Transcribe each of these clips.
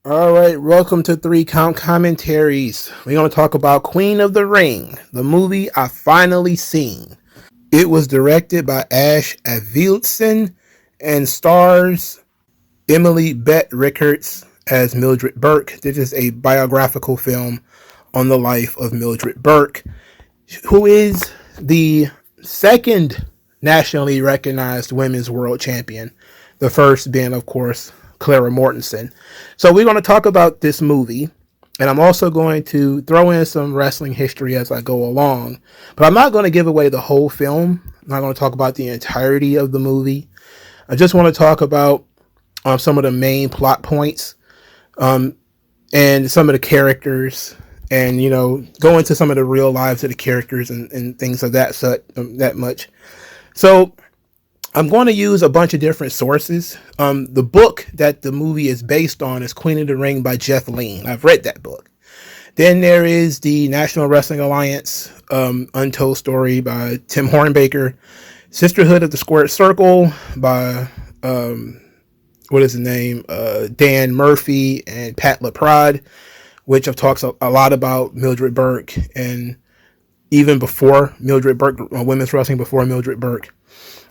Alright, welcome to 3 Count Commentaries. We're going to talk about Queen of the Ring, the movie I finally seen. It was directed by Ash Avildsen and stars Emily Bett Rickards as Mildred Burke. This is a biographical film on the life of Mildred Burke, who is the second nationally recognized women's world champion. The first being, of course, Clara Mortensen. So we're going to talk about this movie, and I'm also going to throw in some wrestling history as I go along. But I'm not going to give away the whole film. I'm not going to talk about the entirety of the movie. I just want to talk about some of the main plot points and some of the characters, and go into some of the real lives of the characters and things of that much. So I'm going to use a bunch of different sources. The book that the movie is based on is Queen of the Ring by Jeff Lean. I've read that book. Then there is the National Wrestling Alliance Untold Story by Tim Hornbaker. Sisterhood of the Squared Circle by Dan Murphy and Pat LaPrade, which talks a lot about Mildred Burke, and even before Mildred Burke, women's wrestling before Mildred Burke.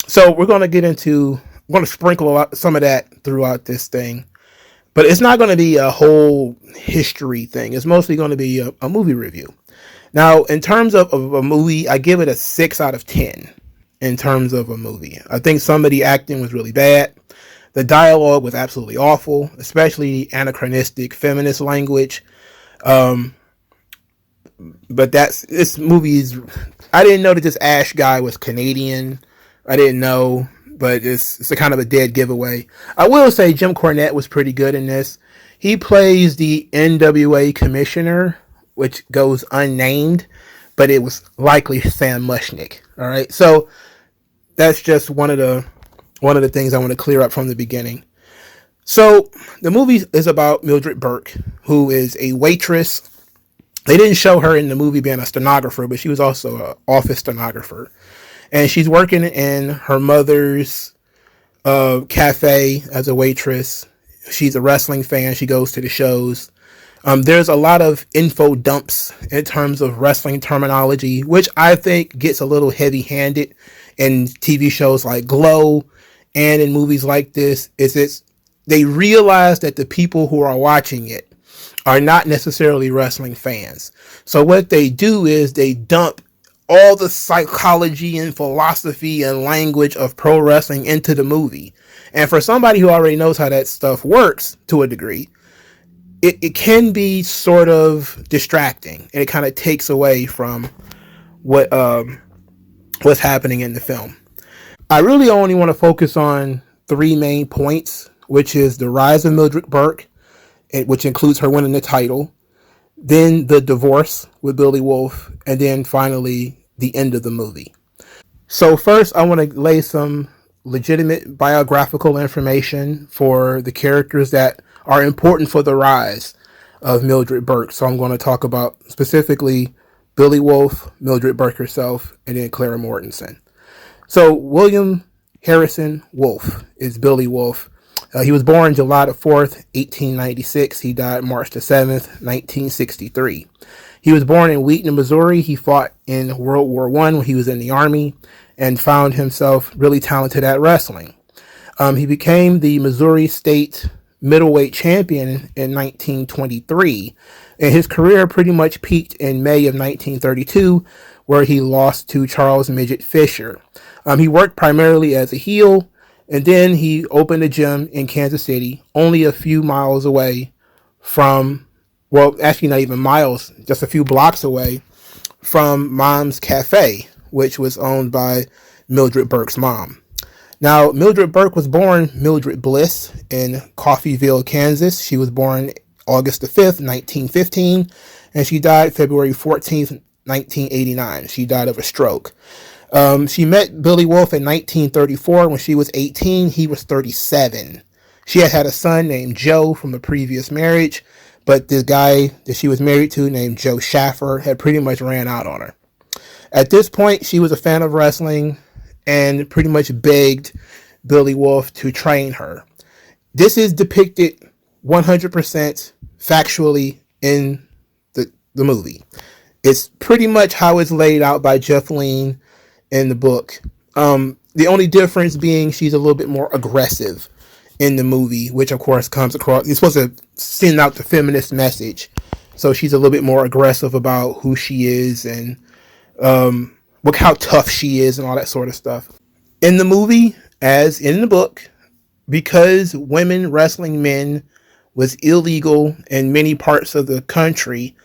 So we're going to sprinkle some of that throughout this thing, but it's not going to be a whole history thing. It's mostly going to be a movie review. Now, in terms of a movie, I give it a 6 out of 10 in terms of a movie. I think some of the acting was really bad. The dialogue was absolutely awful, especially anachronistic feminist language. But this movie's, I didn't know that this Ash guy was Canadian. I didn't know, but it's a kind of a dead giveaway. I will say Jim Cornette was pretty good in this. He plays the NWA commissioner, which goes unnamed, but it was likely Sam Mushnick. All right, so that's just one of the things I want to clear up from the beginning. So the movie is about Mildred Burke, who is a waitress. They didn't show her in the movie being a stenographer, but she was also an office stenographer. And she's working in her mother's cafe as a waitress. She's a wrestling fan. She goes to the shows. There's a lot of info dumps in terms of wrestling terminology, which I think gets a little heavy-handed in TV shows like Glow and in movies like this. They realize that the people who are watching it are not necessarily wrestling fans. So what they do is they dump all the psychology and philosophy and language of pro wrestling into the movie. And for somebody who already knows how that stuff works to a degree, it can be sort of distracting, and it kind of takes away from what's happening in the film. I really only want to focus on 3 main points, which is the rise of Mildred Burke, which includes her winning the title, then the divorce with Billy Wolf, and then finally the end of the movie. So first, I want to lay some legitimate biographical information for the characters that are important for the rise of Mildred Burke. So I'm going to talk about specifically Billy Wolf, Mildred Burke herself, and then Clara Mortensen. So William Harrison Wolfe is Billy Wolf. He was born July the 4th, 1896. He died March the 7th, 1963. He was born in Wheaton, Missouri. He fought in World War I when he was in the Army and found himself really talented at wrestling. He became the Missouri State middleweight champion in 1923, and his career pretty much peaked in May of 1932, where he lost to Charles Midget Fisher. He worked primarily as a heel, and then he opened a gym in Kansas City, only a few miles away from, well, actually not even miles, just a few blocks away from Mom's Cafe, which was owned by Mildred Burke's mom. Now, Mildred Burke was born Mildred Bliss in Coffeyville, Kansas. She was born August the 5th, 1915, and she died February 14th, 1989. She died of a stroke. She met Billy Wolf in 1934 when she was 18. He was 37. She had a son named Joe from a previous marriage, but the guy that she was married to named Joe Schaffer had pretty much ran out on her. At this point, she was a fan of wrestling and pretty much begged Billy Wolf to train her. This is depicted 100% factually in the movie. It's pretty much how it's laid out by Jeff Lean in the book. The only difference being she's a little bit more aggressive in the movie, which of course comes across. It's supposed to send out the feminist message, so she's a little bit more aggressive about who she is and look how tough she is and all that sort of stuff. In the movie, as in the book, because women wrestling men was illegal in many parts of the country,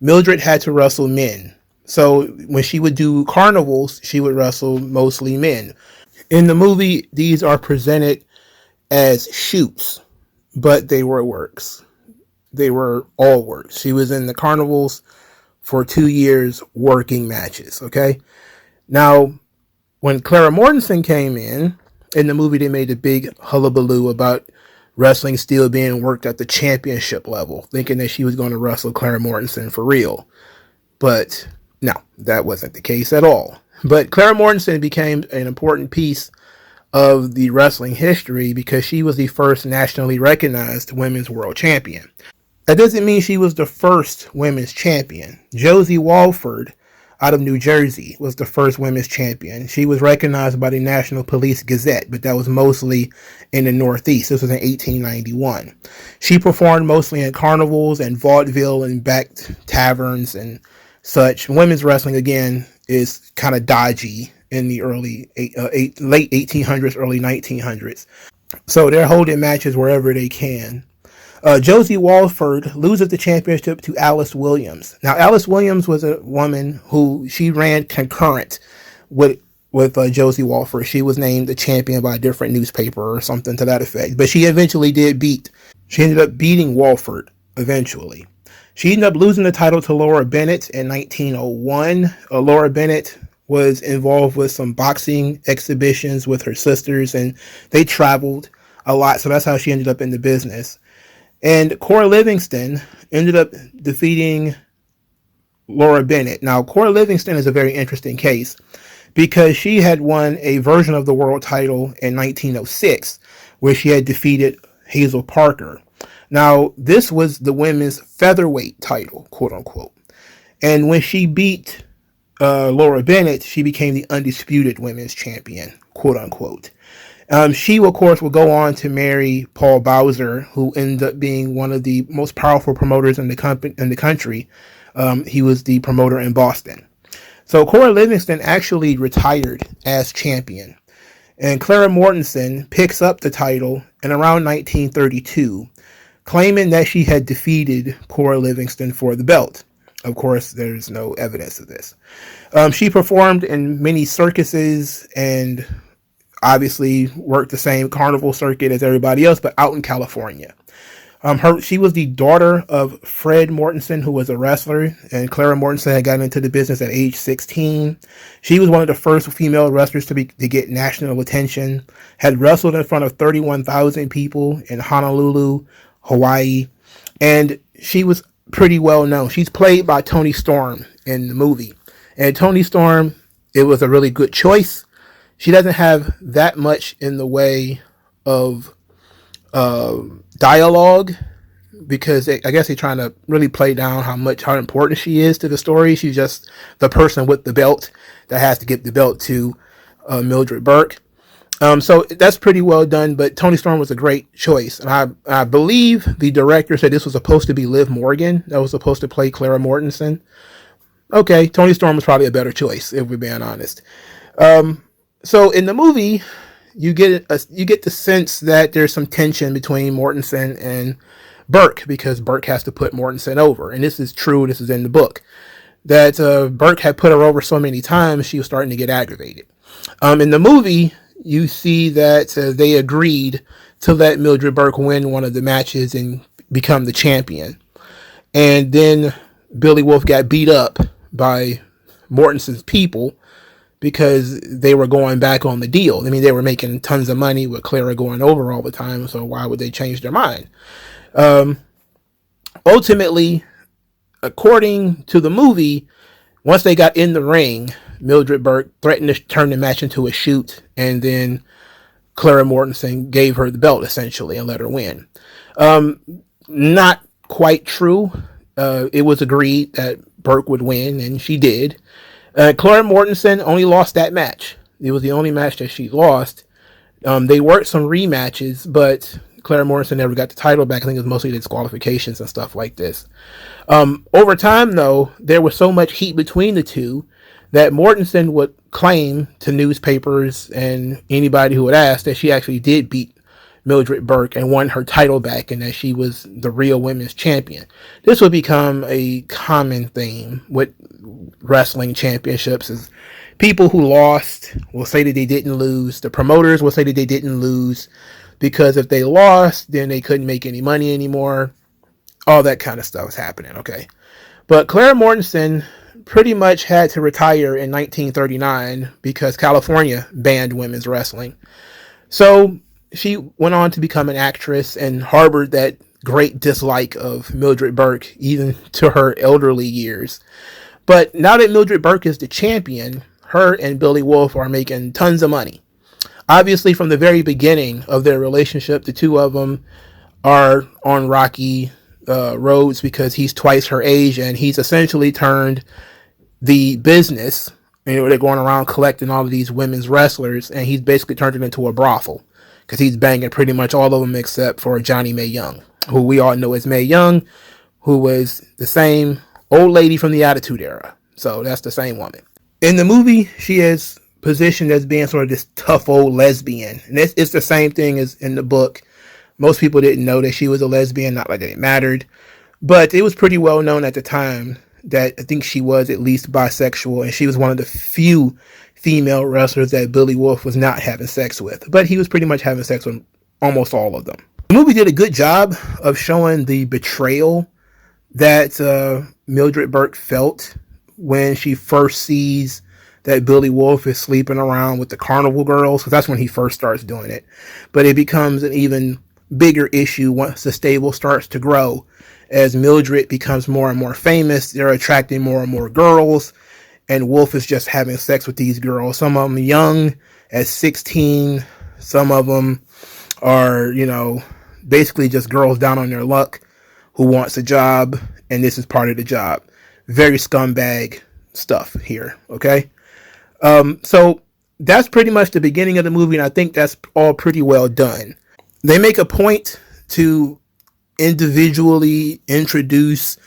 Mildred had to wrestle men. So when she would do carnivals, she would wrestle mostly men. In the movie, these are presented as shoots, but they were works. They were all works. She was in the carnivals for 2 years working matches, okay? Now, when Clara Mortensen came in the movie, they made a big hullabaloo about wrestling still being worked at the championship level, thinking that she was going to wrestle Clara Mortensen for real. But no, that wasn't the case at all. But Clara Mortensen became an important piece of the wrestling history because she was the first nationally recognized women's world champion. That doesn't mean she was the first women's champion. Josie Walford out of New Jersey was the first women's champion. She was recognized by the National Police Gazette, but that was mostly in the Northeast. This was in 1891. She performed mostly in carnivals and vaudeville and backed taverns and such. Women's wrestling, again, is kind of dodgy in the late 1800s, early 1900s. So they're holding matches wherever they can. Josie Walford loses the championship to Alice Williams. Now, Alice Williams was a woman who she ran concurrent with Josie Walford. She was named the champion by a different newspaper or something to that effect. But she eventually she ended up beating Walford eventually. She ended up losing the title to Laura Bennett in 1901. Laura Bennett was involved with some boxing exhibitions with her sisters, and they traveled a lot. So that's how she ended up in the business. And Cora Livingston ended up defeating Laura Bennett. Now, Cora Livingston is a very interesting case because she had won a version of the world title in 1906 where she had defeated Hazel Parker. Now, this was the women's featherweight title, quote unquote. And when she beat Laura Bennett, she became the undisputed women's champion, quote unquote. She, of course, will go on to marry Paul Bowser, who ended up being one of the most powerful promoters in the country. He was the promoter in Boston. So Cora Livingston actually retired as champion. And Clara Mortensen picks up the title in around 1932, claiming that she had defeated Cora Livingston for the belt. Of course, there's no evidence of this. She performed in many circuses and obviously worked the same carnival circuit as everybody else, but out in California. She was the daughter of Fred Mortensen, who was a wrestler, and Clara Mortensen had gotten into the business at age 16. She was one of the first female wrestlers to get national attention, had wrestled in front of 31,000 people in Honolulu, Hawaii, and she was pretty well known. She's played by Toni Storm in the movie, and Toni Storm, it was a really good choice. She doesn't have that much in the way of dialogue because I guess they're trying to really play down how important she is to the story. She's just the person with the belt that has to get the belt to Mildred Burke. So that's pretty well done, but Toni Storm was a great choice. And I believe the director said this was supposed to be Liv Morgan that was supposed to play Clara Mortensen. Okay, Toni Storm was probably a better choice, if we're being honest. So in the movie, you get the sense that there's some tension between Mortensen and Burke because Burke has to put Mortensen over. And this is true, this is in the book, that Burke had put her over so many times she was starting to get aggravated. In the movie, you see that they agreed to let Mildred Burke win one of the matches and become the champion. And then Billy Wolf got beat up by Mortensen's people because they were going back on the deal. I mean, they were making tons of money with Clara going over all the time, so why would they change their mind? Ultimately, according to the movie, once they got in the ring, Mildred Burke threatened to turn the match into a shoot, and then Clara Mortensen gave her the belt essentially and let her win. Not quite true. It was agreed that Burke would win, and she did. Clara Mortensen only lost that match. It was the only match that she lost. They worked some rematches, but Clara Mortensen never got the title back. I think it was mostly disqualifications and stuff like this. Over time, though, there was so much heat between the two that Mortensen would claim to newspapers and anybody who would ask that she actually did beat Mildred Burke and won her title back, and that she was the real women's champion. This would become a common theme with wrestling championships, is people who lost will say that they didn't lose. The promoters will say that they didn't lose because if they lost, then they couldn't make any money anymore. All that kind of stuff is happening, okay? But Clara Mortensen pretty much had to retire in 1939 because California banned women's wrestling. So she went on to become an actress and harbored that great dislike of Mildred Burke even to her elderly years. But now that Mildred Burke is the champion, her and Billy Wolf are making tons of money. Obviously, from the very beginning of their relationship, the two of them are on rocky roads because he's twice her age, and he's essentially turned the business, they're going around collecting all of these women's wrestlers, and he's basically turned it into a brothel because he's banging pretty much all of them except for Johnny Mae Young, who we all know as Mae Young, who was the same old lady from the Attitude Era. So that's the same woman. In the movie, she is positioned as being sort of this tough old lesbian, and it's the same thing as in the book. Most people didn't know that she was a lesbian, not like it mattered, but it was pretty well known at the time that I think she was at least bisexual, and she was one of the few female wrestlers that Billy Wolf was not having sex with, but he was pretty much having sex with almost all of them. The movie did a good job of showing the betrayal that Mildred Burke felt when she first sees that Billy Wolf is sleeping around with the carnival girls, because that's when he first starts doing it. But it becomes an even bigger issue once the stable starts to grow. As Mildred becomes more and more famous, they're attracting more and more girls, and Wolf is just having sex with these girls. Some of them young, at 16. Some of them are, basically just girls down on their luck who wants a job, and this is part of the job. Very scumbag stuff here, okay? So that's pretty much the beginning of the movie, and I think that's all pretty well done. They make a point to individually introduce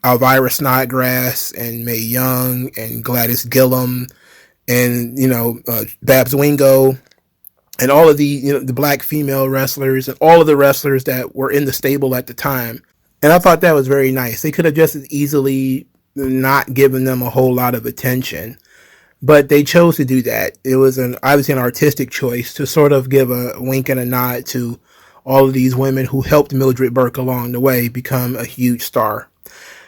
Elvira Snodgrass and Mae Young and Gladys Gillum and Babs Wingo and all of the the black female wrestlers and all of the wrestlers that were in the stable at the time. And I thought that was very nice. They could have just as easily not given them a whole lot of attention, but they chose to do that. It was obviously an artistic choice to sort of give a wink and a nod to all of these women who helped Mildred Burke along the way become a huge star.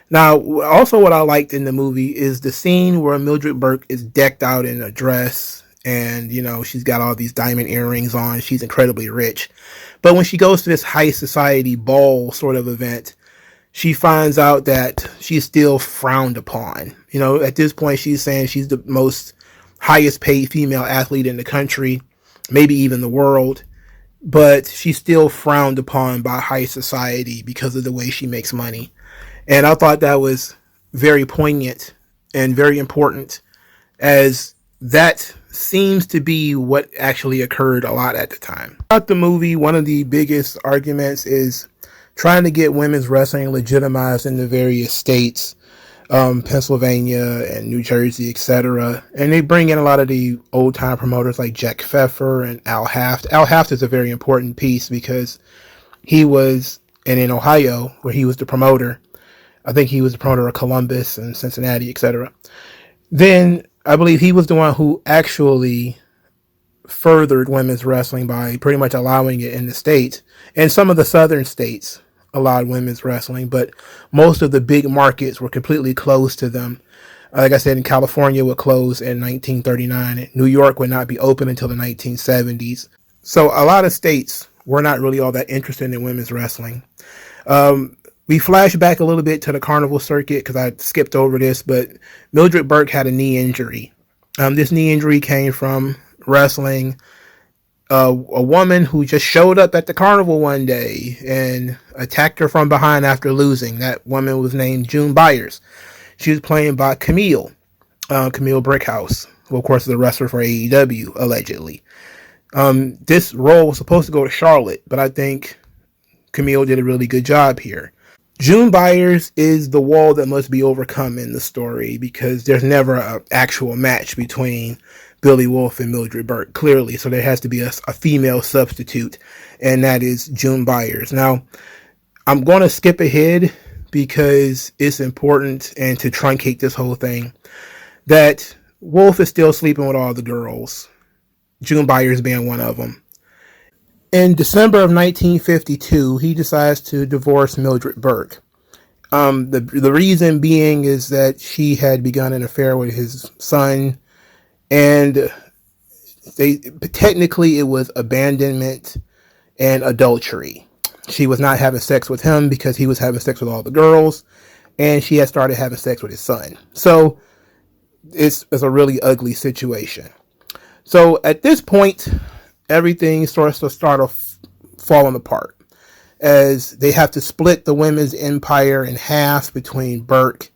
Now, also what I liked in the movie is the scene where Mildred Burke is decked out in a dress and, she's got all these diamond earrings on. She's incredibly rich. But when she goes to this high society ball sort of event, she finds out that she's still frowned upon. At this point, she's saying she's the most highest paid female athlete in the country, maybe even the world. But she's still frowned upon by high society because of the way she makes money. And I thought that was very poignant and very important, as that seems to be what actually occurred a lot at the time. Throughout the movie, one of the biggest arguments is trying to get women's wrestling legitimized in the various states, Pennsylvania and New Jersey, etc. And they bring in a lot of the old time promoters like Jack Pfeffer and Al Haft. Al Haft is a very important piece because he was in Ohio, where he was the promoter. I think he was the promoter of Columbus and Cincinnati, etc. Then I believe he was the one who actually furthered women's wrestling by pretty much allowing it in the states. And some of the southern states allowed women's wrestling, but most of the big markets were completely closed to them. Like I said, in California would close in 1939. New York would not be open until the 1970s. So a lot of states were not really all that interested in women's wrestling. We flash back a little bit to the carnival circuit because I skipped over this, but Mildred Burke had a knee injury. This knee injury came from wrestling a woman who just showed up at the carnival one day and attacked her from behind after losing. That woman was named June Byers. She was playing by Camille Brickhouse, who of course is a wrestler for AEW, allegedly. This role was supposed to go to Charlotte, but I think Camille did a really good job here. June Byers is the wall that must be overcome in the story because there's never an actual match between Billy Wolf and Mildred Burke, clearly. So there has to be a female substitute, and that is June Byers. Now, I'm going to skip ahead because it's important and to truncate this whole thing that Wolf is still sleeping with all the girls, June Byers being one of them. In December of 1952, he decides to divorce Mildred Burke. The reason being is that she had begun an affair with his son, and technically it was abandonment and adultery. She was not having sex with him because he was having sex with all the girls, and she had started having sex with his son. So it's a really ugly situation. So at this point, everything starts to falling apart as they have to split the women's empire in half between Burke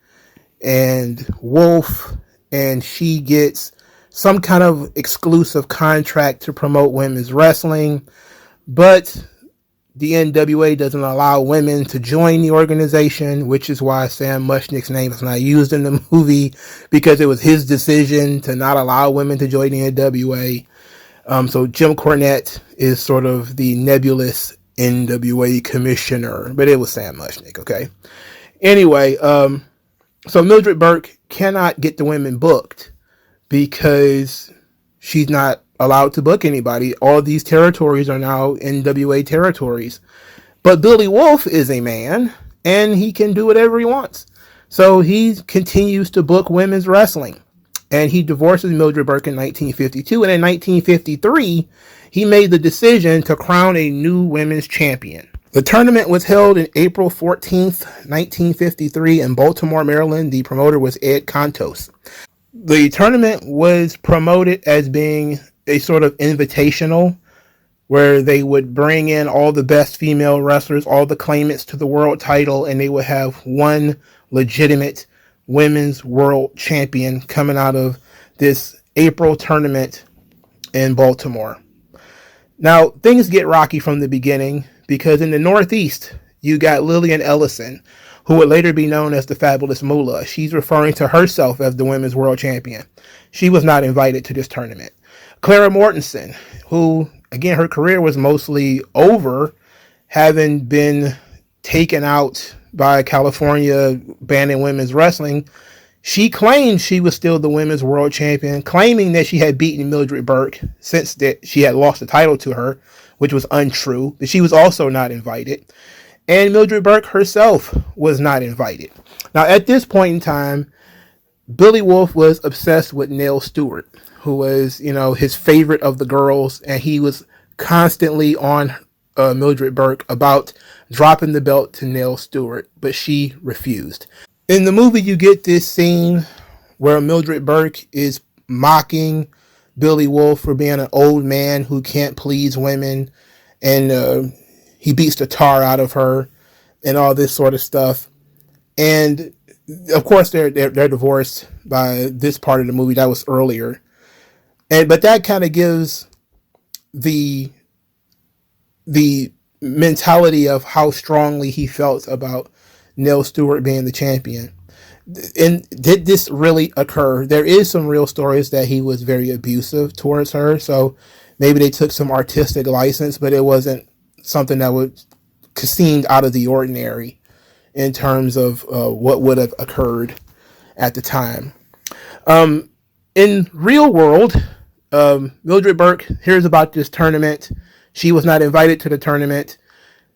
and Wolf, and she gets some kind of exclusive contract to promote women's wrestling, but the NWA doesn't allow women to join the organization, which is why Sam Muchnick's name is not used in the movie, because it was his decision to not allow women to join the NWA. So Jim Cornette is sort of the nebulous NWA commissioner, but it was Sam Muchnick, okay? Anyway, so Mildred Burke cannot get the women booked because she's not allowed to book anybody. All these territories are now NWA territories. But Billy Wolf is a man, and he can do whatever he wants. So he continues to book women's wrestling. And he divorces Mildred Burke in 1952. And in 1953, he made the decision to crown a new women's champion. The tournament was held on April 14th, 1953 in Baltimore, Maryland. The promoter was Ed Contos. The tournament was promoted as being a sort of invitational where they would bring in all the best female wrestlers, all the claimants to the world title, and they would have one legitimate women's world champion coming out of this April tournament in Baltimore. Now, things get rocky from the beginning because in the Northeast, you got Lillian Ellison, who would later be known as the Fabulous Moolah. She's referring to herself as the women's world champion. She was not invited to this tournament. Clara Mortensen, who, again, her career was mostly over, having been taken out by California banning women's wrestling, she claimed she was still the women's world champion, claiming that she had beaten Mildred Burke since that she had lost the title to her, which was untrue, but she was also not invited. And Mildred Burke herself was not invited. Now, at this point in time, Billy Wolf was obsessed with Nell Stewart, who was, his favorite of the girls, and he was constantly on Mildred Burke about dropping the belt to Nell Stewart, but she refused. In the movie, you get this scene where Mildred Burke is mocking Billy Wolf for being an old man who can't please women, and he beats the tar out of her and all this sort of stuff. And of course, they're divorced by this part of the movie. That was earlier, but that kind of gives the mentality of how strongly he felt about Nell Stewart being the champion. And did this really occur? There is some real stories that he was very abusive towards her, so maybe they took some artistic license, but it wasn't something that seemed out of the ordinary in terms of what would have occurred at the time. In real world, Mildred Burke hears about this tournament. She was not invited to the tournament.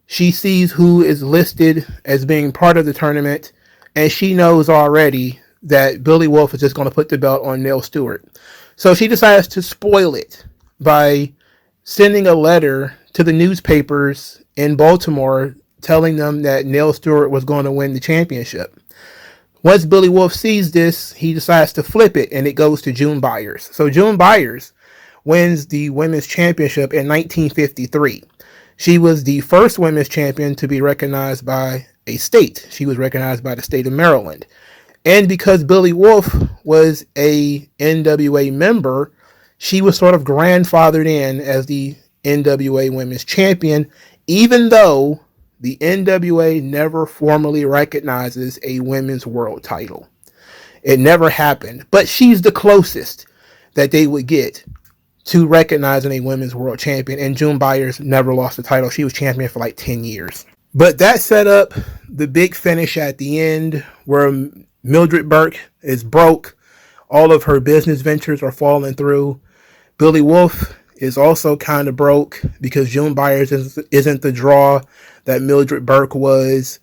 She sees who is listed as being part of the tournament, and she knows already that Billy Wolf is just going to put the belt on Nell Stewart. So she decides to spoil it by sending a letter to the newspapers in Baltimore telling them that Nell Stewart was going to win the championship. Once Billy Wolf sees this, he decides to flip it, and it goes to June Byers. So June Byers wins the women's championship in 1953. She was the first women's champion to be recognized by a state. She was recognized by the state of Maryland. And because Billy Wolf was a NWA member, she was sort of grandfathered in as the NWA Women's Champion, even though the NWA never formally recognizes a women's world title. It never happened, but she's the closest that they would get to recognizing a women's world champion, and June Byers never lost the title. She was champion for like 10 years. But that set up the big finish at the end where Mildred Burke is broke. All of her business ventures are falling through. Billy Wolf is also kind of broke because June Byers isn't the draw that Mildred Burke was.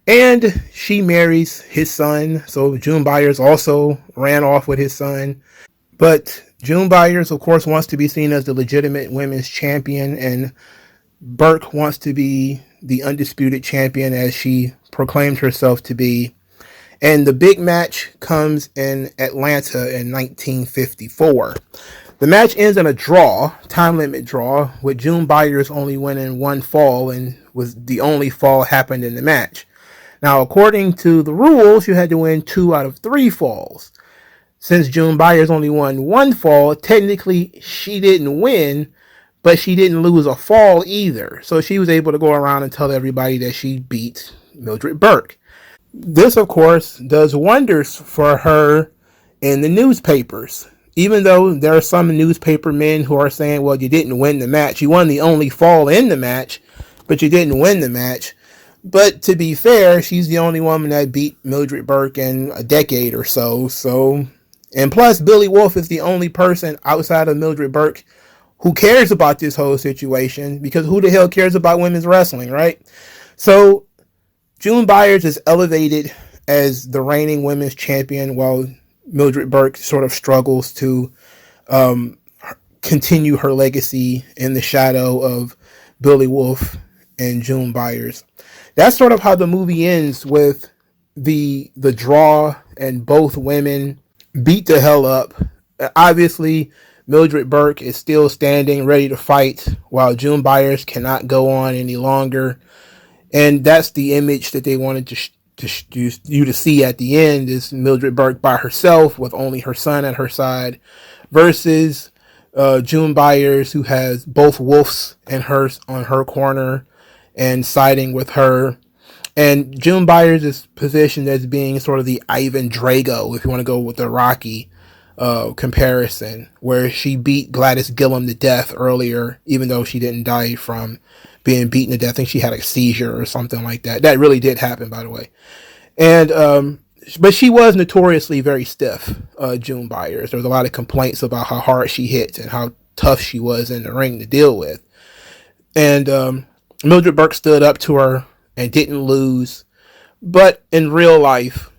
And she marries his son. So June Byers also ran off with his son. But June Byers, of course, wants to be seen as the legitimate women's champion. And Burke wants to be the undisputed champion, as she proclaimed herself to be. And the big match comes in Atlanta in 1954. The match ends in a draw, time limit draw, with June Byers only winning one fall, and was the only fall happened in the match. Now, according to the rules, you had to win 2 out of 3 falls. Since June Byers only won one fall, technically she didn't win, but she didn't lose a fall either. So she was able to go around and tell everybody that she beat Mildred Burke. This, of course, does wonders for her in the newspapers. Even though there are some newspaper men who are saying, well, you didn't win the match. You won the only fall in the match, but you didn't win the match. But to be fair, she's the only woman that beat Mildred Burke in a decade or so. And plus, Billy Wolf is the only person outside of Mildred Burke who cares about this whole situation, because who the hell cares about women's wrestling, right? So June Byers is elevated as the reigning women's champion, while Mildred Burke sort of struggles to continue her legacy in the shadow of Billy Wolf and June Byers. That's sort of how the movie ends, with the draw and both women beat the hell up. Obviously, Mildred Burke is still standing, ready to fight, while June Byers cannot go on any longer. And that's the image that they wanted you to see at the end, is Mildred Burke by herself with only her son at her side, versus June Byers, who has both Wolves and hers on her corner and siding with her. And June Byers is positioned as being sort of the Ivan Drago, if you want to go with the Rocky comparison, where she beat Gladys Gillum to death earlier, even though she didn't die from being beaten to death. I think she had a seizure or something like that. That really did happen, by the way. And but she was notoriously very stiff, June Byers. There was a lot of complaints about how hard she hit and how tough she was in the ring to deal with. And Mildred Burke stood up to her and didn't lose. But in real life,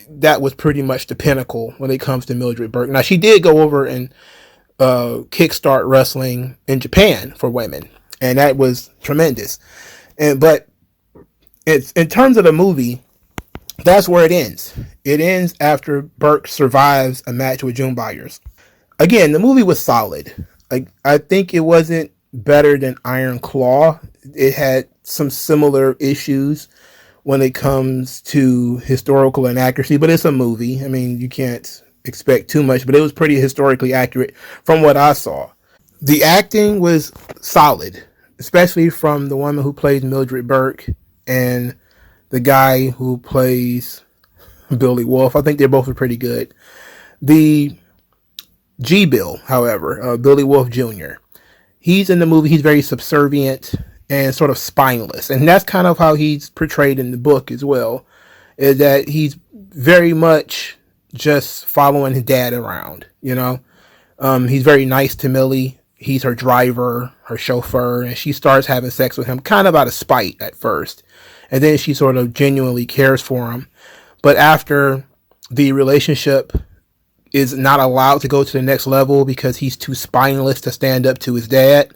that was pretty much the pinnacle when it comes to Mildred Burke. Now, she did go over and kickstart wrestling in Japan for women, and that was tremendous. But it's, in terms of the movie, that's where it ends. It ends after Burke survives a match with June Byers. Again, the movie was solid. I think it wasn't better than Iron Claw. It had some similar issues when it comes to historical inaccuracy, but it's a movie. I mean, you can't expect too much, but it was pretty historically accurate from what I saw. The acting was solid, especially from the woman who plays Mildred Burke and the guy who plays Billy Wolf. I think they both were pretty good. The G-Bill, however, Billy Wolf Jr., he's in the movie, he's very subservient and sort of spineless. And that's kind of how he's portrayed in the book as well, is that he's very much just following his dad around, you know. He's very nice to Millie. He's her driver, her chauffeur, and she starts having sex with him kind of out of spite at first. And then she sort of genuinely cares for him. But after the relationship is not allowed to go to the next level because he's too spineless to stand up to his dad,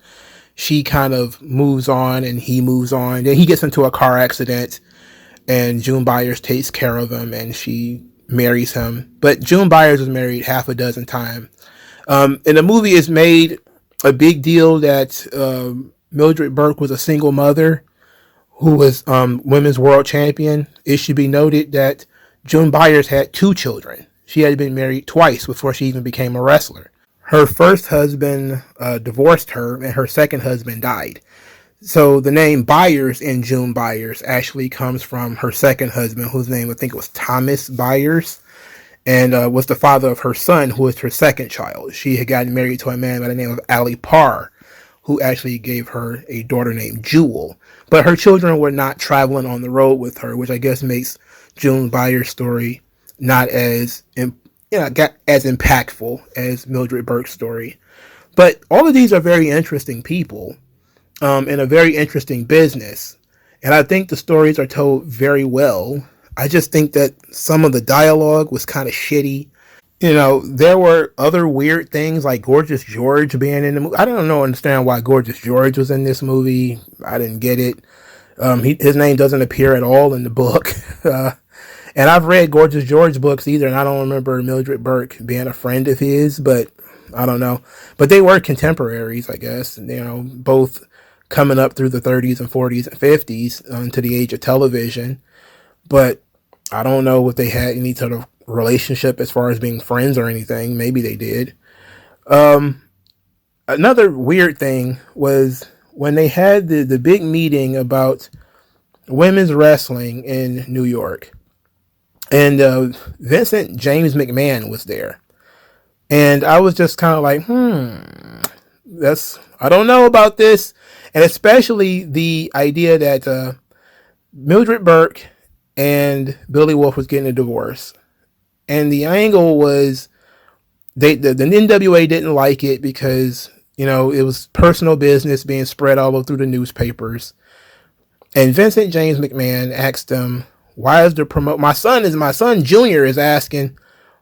she kind of moves on and he moves on. Then he gets into a car accident. and June Byers takes care of him, and she marries him. But June Byers was married half a dozen times. In the movie, it's made a big deal that Mildred Burke was a single mother who was women's world champion. It should be noted that June Byers had 2 children. She had been married twice before she even became a wrestler. Her first husband divorced her, and her second husband died. So the name Byers in June Byers actually comes from her second husband, whose name I think was Thomas Byers, and was the father of her son, who was her second child. She had gotten married to a man by the name of R.I.P, who actually gave her a daughter named Jewel. But her children were not traveling on the road with her, which I guess makes June Byers' story not as as impactful as Mildred Burke's story. But all of these are very interesting people in a very interesting business. And I think the stories are told very well. I just think that some of the dialogue was kind of shitty. There were other weird things like Gorgeous George being in the movie. I don't understand why Gorgeous George was in this movie. I didn't get it. His name doesn't appear at all in the book. And I've read Gorgeous George books either, and I don't remember Mildred Burke being a friend of his, but I don't know. But they were contemporaries, I guess, both coming up through the 30s and 40s and 50s to the age of television. But I don't know if they had any sort of relationship as far as being friends or anything. Maybe they did. Another weird thing was when they had the big meeting about women's wrestling in New York. And Vincent James McMahon was there. And I was just kind of like, I don't know about this. And especially the idea that Mildred Burke and Billy Wolf was getting a divorce. And the angle was the NWA didn't like it because, it was personal business being spread all over through the newspapers. And Vincent James McMahon asked them, why is the my son Junior is asking,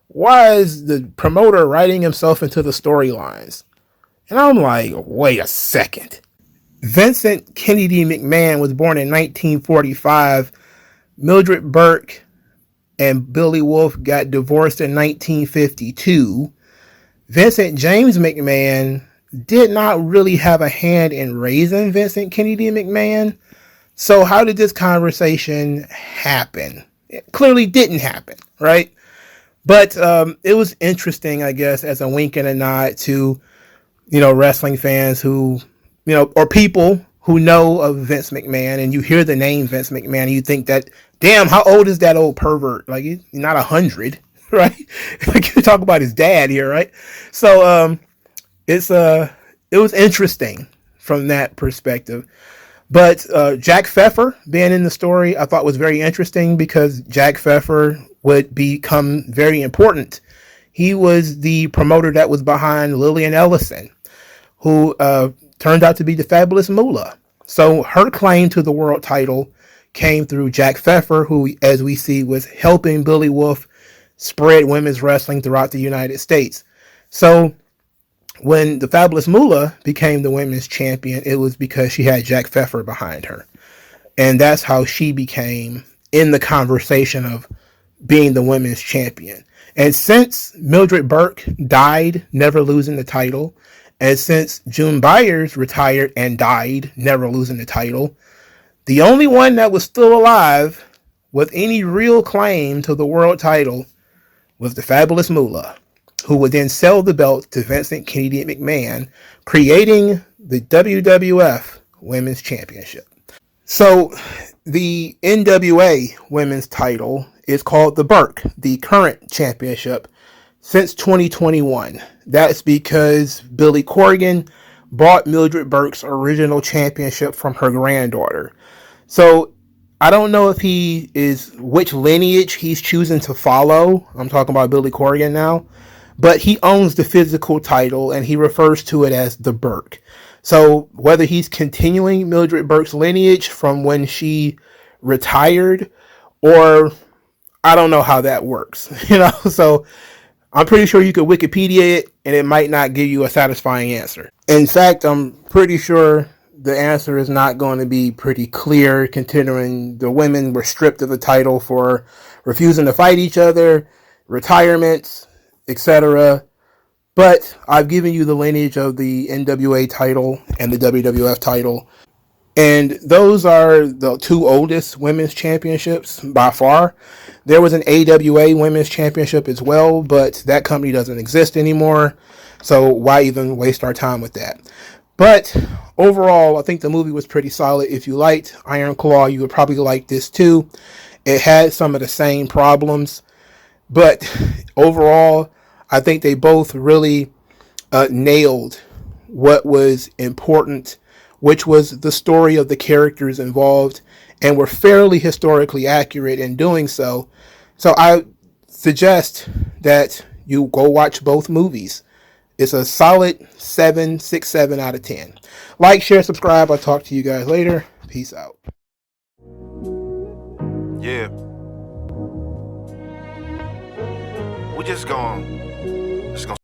why is the promoter writing himself into the storylines? And I'm like, wait a second. Vincent Kennedy McMahon was born in 1945. Mildred Burke and Billy Wolf got divorced in 1952. Vincent James McMahon did not really have a hand in raising Vincent Kennedy McMahon. So how did this conversation happen? It clearly didn't happen, right? But it was interesting, I guess, as a wink and a nod to, wrestling fans who, or people who know of Vince McMahon, and you hear the name Vince McMahon, and you think that, damn, how old is that old pervert? Like, he's not 100, right? Like, you talk about his dad here, right? So it was interesting from that perspective. But Jack Pfeffer being in the story, I thought was very interesting because Jack Pfeffer would become very important. He was the promoter that was behind Lillian Ellison, who turned out to be the Fabulous Moolah. So her claim to the world title came through Jack Pfeffer, who, as we see, was helping Billy Wolf spread women's wrestling throughout the United States. So when the Fabulous Moolah became the women's champion, it was because she had Jack Pfeffer behind her. And that's how she became in the conversation of being the women's champion. And since Mildred Burke died, never losing the title, and since June Byers retired and died, never losing the title, the only one that was still alive with any real claim to the world title was the Fabulous Moolah, who would then sell the belt to Vincent Kennedy McMahon, creating the WWF Women's Championship. So the NWA Women's title is called the Burke, the current championship, since 2021. That's because Billy Corgan bought Mildred Burke's original championship from her granddaughter. So I don't know if which lineage he's choosing to follow. I'm talking about Billy Corgan now. But he owns the physical title, and he refers to it as the Burke. So whether he's continuing Mildred Burke's lineage from when she retired, or I don't know how that works, So I'm pretty sure you could Wikipedia it, and it might not give you a satisfying answer. In fact, I'm pretty sure the answer is not going to be pretty clear, considering the women were stripped of the title for refusing to fight each other, retirements, etc. But I've given you the lineage of the NWA title and the WWF title. And those are the two oldest women's championships by far. There was an AWA women's championship as well, but that company doesn't exist anymore. So why even waste our time with that? But overall, I think the movie was pretty solid. If you liked Iron Claw, you would probably like this too. It had some of the same problems, but overall, I think they both really nailed what was important, which was the story of the characters involved, and were fairly historically accurate in doing so. So I suggest that you go watch both movies. It's a solid 7 out of 10. Like, share, subscribe. I'll talk to you guys later. Peace out. Yeah. We're just gonna